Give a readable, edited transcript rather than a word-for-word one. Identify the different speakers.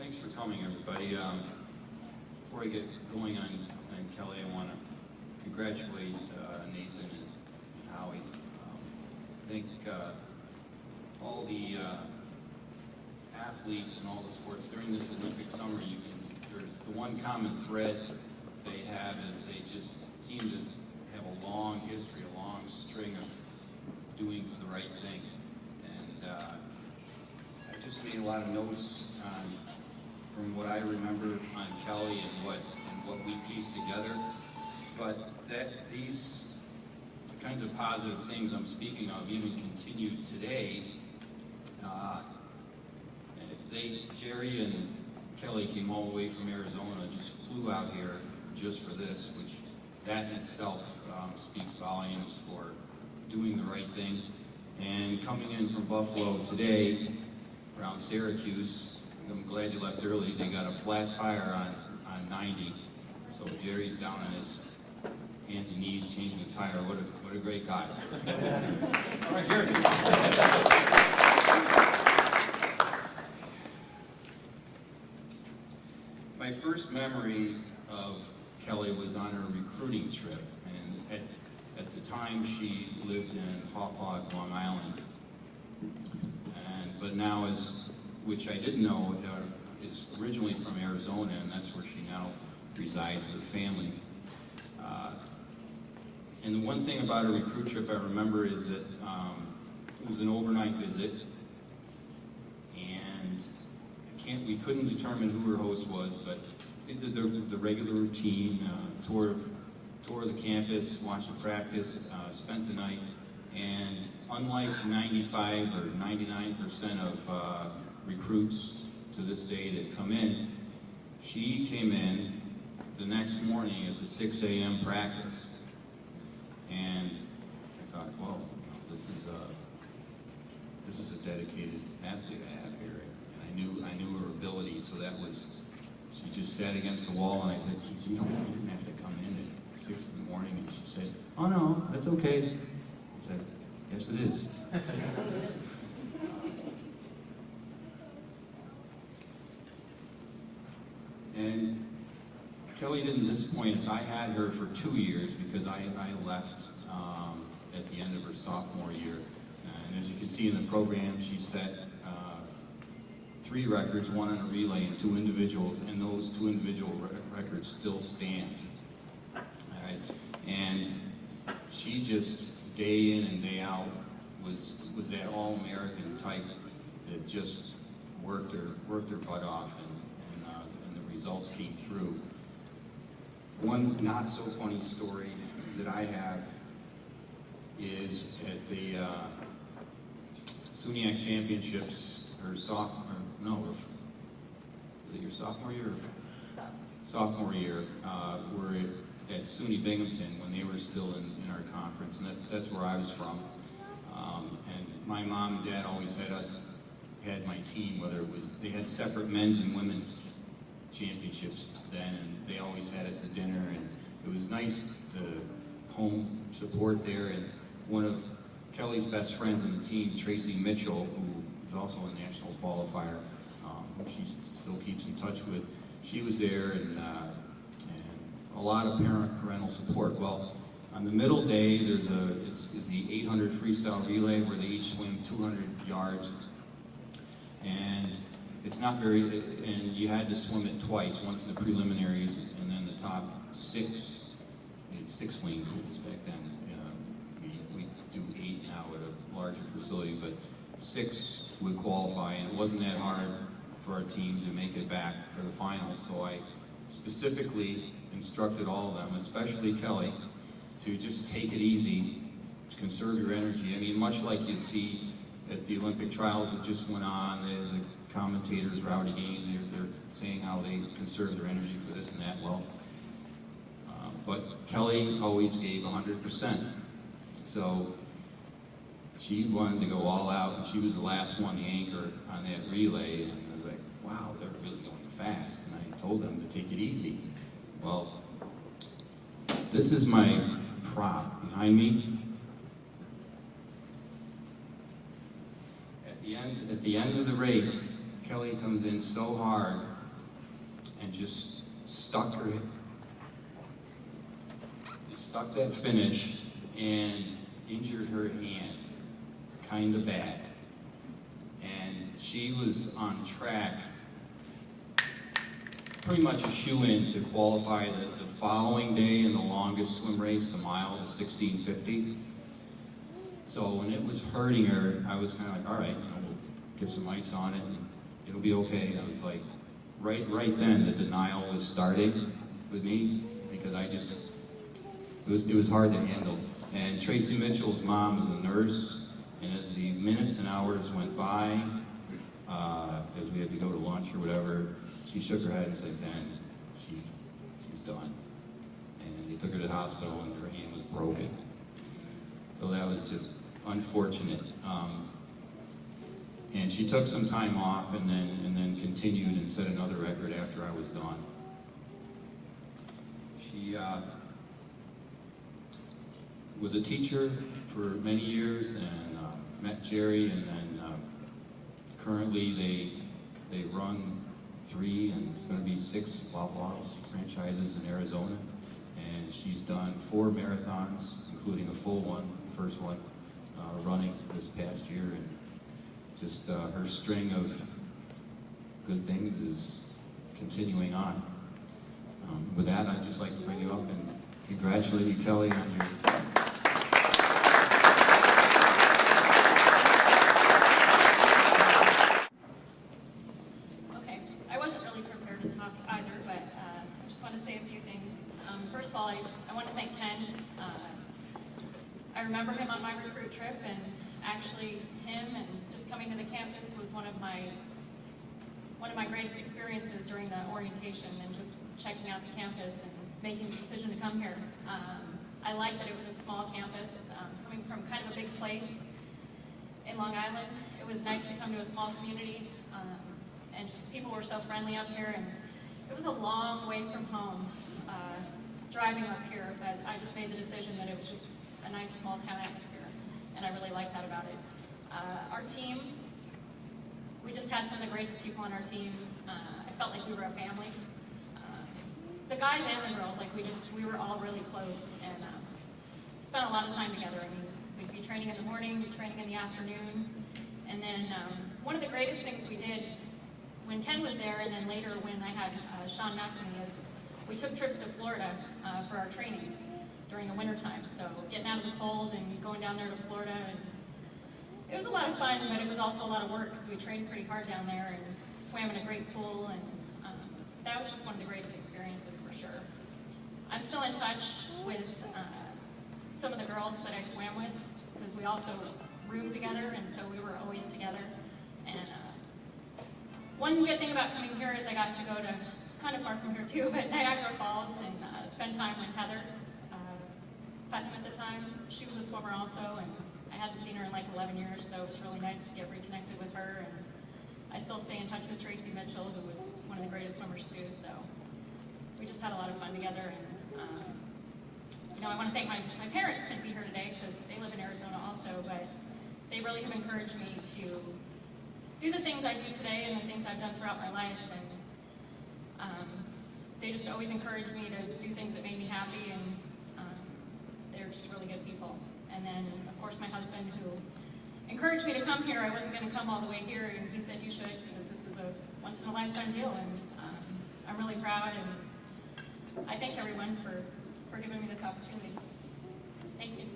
Speaker 1: Thanks for coming, everybody. Before I get going on Kelly, I want to congratulate Nathan and Howie. I think all the athletes and all the sports during this Olympic summer, there's the one common thread they have is they just seem to have a long history, a long string of doing the right thing. And I just made a lot of notes from what I remember on Kelly and what we pieced together. But these kinds of positive things I'm speaking of even continued today. Jerry and Kelly came all the way from Arizona, just flew out here just for this, which that in itself speaks volumes for doing the right thing. And coming in from Buffalo today, around Syracuse, I'm glad you left early. They got a flat tire on 90, so Jerry's down on his hands and knees changing the tire. What a great guy. All right, Jerry. My first memory of Kelly was on her recruiting trip, and at the time she lived in Hauppauge, Long Island, but now which I didn't know, is originally from Arizona, and that's where she now resides with family. And the one thing about her recruit trip I remember is that it was an overnight visit, and we couldn't determine who her host was, but it did the regular routine, tour of the campus, watched the practice, spent the night, and unlike 95 or 99% of recruits to this day that come in, she came in the next morning at the 6 a.m. practice, and I thought, well, this is a dedicated athlete I have here, and I knew her ability, so she just sat against the wall, and I said, you didn't have to come in at 6 in the morning, and she said, oh no, that's okay. I said, yes it is. And Kelly didn't disappoint us. I had her for 2 years because I left at the end of her sophomore year. And as you can see in the program, she set 3 records, 1 on a relay and 2 individuals, and those 2 individual records still stand. All right? And she just, day in and day out, was that all-American type that just worked her butt off, and the results came through. One not-so-funny story that I have is at the SUNY Championships, her sophomore, was it your sophomore year? Sophomore year, we're at SUNY Binghamton when they were still in our conference, and that's where I was from. And my mom and dad always had my team, whether it was, they had separate men's and women's championships then, and they always had us at dinner, and it was nice, the home support there. And one of Kelly's best friends on the team, Tracy Mitchell, who is also a national qualifier, who she still keeps in touch with, she was there, and a lot of parental support. Well, on the middle day, it's the 800 freestyle relay where they each swim 200 yards, and it's not and you had to swim it twice, once in the preliminaries and then the top 6. We had 6 lane pools back then. We do 8 now at a larger facility, but 6 would qualify, and it wasn't that hard for our team to make it back for the finals. So I specifically instructed all of them, especially Kelly, to just take it easy, to conserve your energy. I mean, much like you see at the Olympic trials that just went on, the commentators, Rowdy Gaines, they're saying how they conserve their energy for this and that. Well, but Kelly always gave 100%. So she wanted to go all out, and she was the last one, the anchor on that relay, and I was like, wow, they're really going fast. And I told them to take it easy. Well, this is my prop behind me. At the end of the race, Kelly comes in so hard and just stuck that finish and injured her hand kind of bad. And she was on track, pretty much a shoe-in to qualify the following day in the longest swim race, the mile, the 1650. So when it was hurting her, I was kind of like, all right, we'll get some ice on it and it'll be okay. I was like, right then the denial was starting with me, because it was hard to handle. And Tracy Mitchell's mom was a nurse, and as the minutes and hours went by, as we had to go to lunch or whatever, she shook her head and said, "Ben, she's done." And they took her to the hospital, and her hand was broken. So that was just unfortunate. And she took some time off, and then continued and set another record after I was gone. She was a teacher for many years, and met Jerry, and then currently they run 3, and it's going to be 6 Waffle House franchises in Arizona. And she's done 4 marathons, including a full one, first one, running this past year. And just her string of good things is continuing on. With that, I'd just like to bring you up and congratulate you, Kelly, on your...
Speaker 2: Okay, I wasn't really prepared to talk either, but I just want to say a few things. First of all, I want to thank Ken. I remember him on my recruit trip, and actually him and just coming to the campus was one of my greatest experiences during the orientation, and just checking out the campus and making the decision to come here. I like that it was a small campus, coming from kind of a big place in Long Island. It was nice to come to a small community, and just people were so friendly up here, and it was a long way from home driving up here, but I just made the decision that it was just a nice small town atmosphere, and I really like that about it. Our team, we just had some of the greatest people on our team. I felt like we were a family. The guys and the girls, like we were all really close, and spent a lot of time together. I mean, we'd be training in the morning, we'd be training in the afternoon, and then one of the greatest things we did when Ken was there, and then later when I had Sean McNamee, is we took trips to Florida for our training during the winter time. So getting out of the cold and going down there to Florida, and it was a lot of fun, but it was also a lot of work because we trained pretty hard down there and swam in a great pool, and that was just one of the greatest experiences for sure. I'm still in touch with some of the girls that I swam with, because we also roomed together, and so we were always together. And one good thing about coming here is I got to go to, it's kind of far from here too, but Niagara Falls, and spend time with Heather Putnam at the time. She was a swimmer also, and I hadn't seen her in like 11 years, so it was really nice to get reconnected with her. And I still stay in touch with Tracy Mitchell, who was one of the greatest swimmers too, so we just had a lot of fun together. And I want to thank my parents. Couldn't be here today because they live in Arizona also, but they really have encouraged me to do the things I do today and the things I've done throughout my life. And they just always encouraged me to do things that made me happy, and they're just really good people. And then, of course, my husband, who encouraged me to come here. I wasn't going to come all the way here, and he said you should, because this is a once-in-a-lifetime deal, and I'm really proud, and I thank everyone for giving me this opportunity. Thank you.